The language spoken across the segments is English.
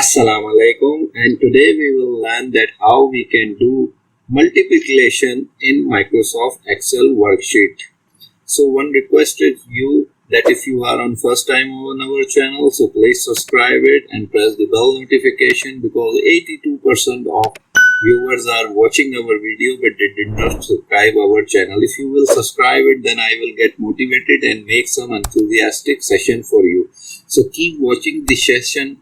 Assalamu alaikum, and today we will learn that how we can do multiplication in Microsoft Excel worksheet. So one request is you that if you are on first time on our channel, so please subscribe it and press the bell notification, because 82% of viewers are watching our video but they did not subscribe our channel. If you will subscribe it, then I will get motivated and make some enthusiastic session for you. So keep watching the session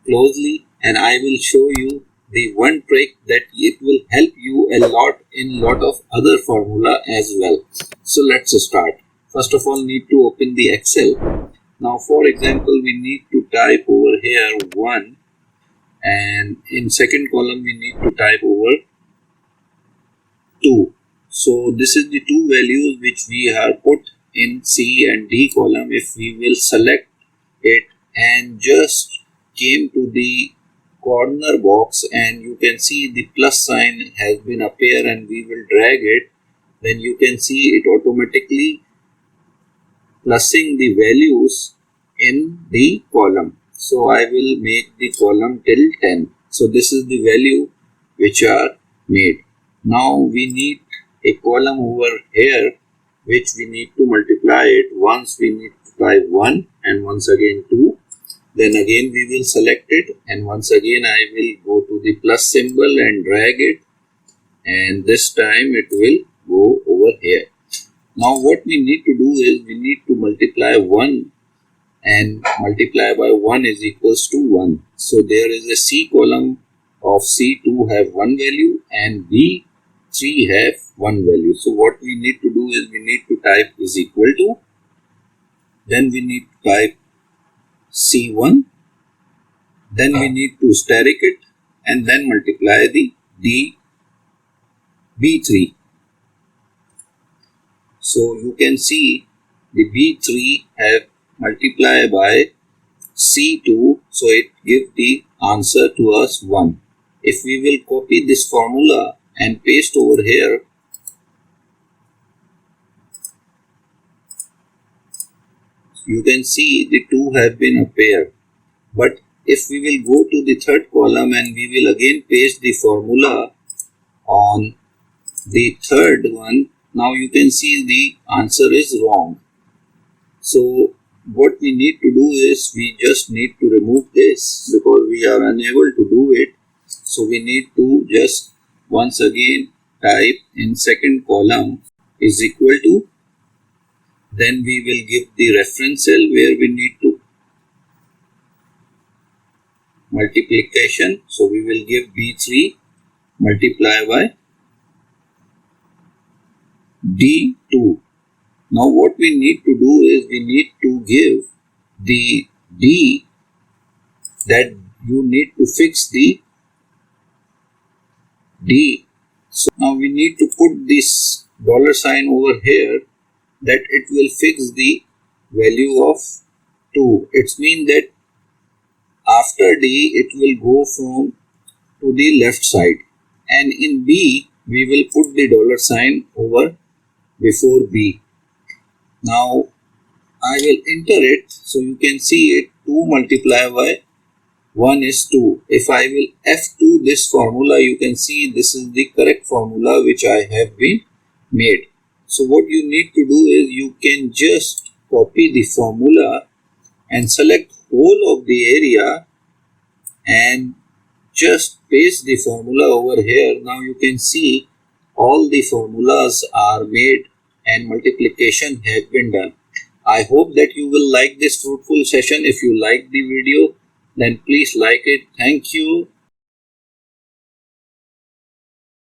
closely, and I will show you the one trick that it will help you a lot in lot of other formula as well. So let's start. First of all, need to open the Excel. Now for example, we need to type over here 1, and in second column we need to type over 2. So this is the two values which we have put in C and D column. If we will select it and just came to the corner box, and you can see the plus sign has been appear, and we will drag it, then you can see it automatically plussing the values in the column. So I will make the column till 10. So this is the value which are made. Now we need a column over here which we need to multiply it. Once we need to type 1 and once again 2. Then again we will select it, and once again I will go to the plus symbol and drag it, and this time it will go over here. Now what we need to do is we need to multiply 1, and multiply by 1 is equals to 1. So there is a C column of C2 have 1 value and B3 have 1 value. So what we need to do is we need to type is equal to, then we need to type C1, then we need to steric it and then multiply the B3. So you can see the B3 have multiplied by C2, so it gives the answer to us 1. If we will copy this formula and paste over here, you can see the 2 have been appeared. But if we will go to the third column and we will again paste the formula on the third one, now you can see the answer is wrong. So what we need to do is we just need to remove this because we are unable to do it. So we need to just once again type in second column is equal to, then we will give the reference cell where we need to multiplication. So we will give B3 multiply by D2. Now what we need to do is we need to give the D, that you need to fix the D. So now we need to put this $sign over here, that it will fix the value of 2. It means that after D it will go from to the left side, and in B we will put the $sign over before B. Now I will enter it, so you can see it 2 multiplied by 1 is 2. If I will F2 this formula, you can see this is the correct formula which I have been made. So what you need to do is you can just copy the formula and select whole of the area and just paste the formula over here. Now you can see all the formulas are made and multiplication has been done. I hope that you will like this fruitful session. If you like the video, then please like it. Thank you.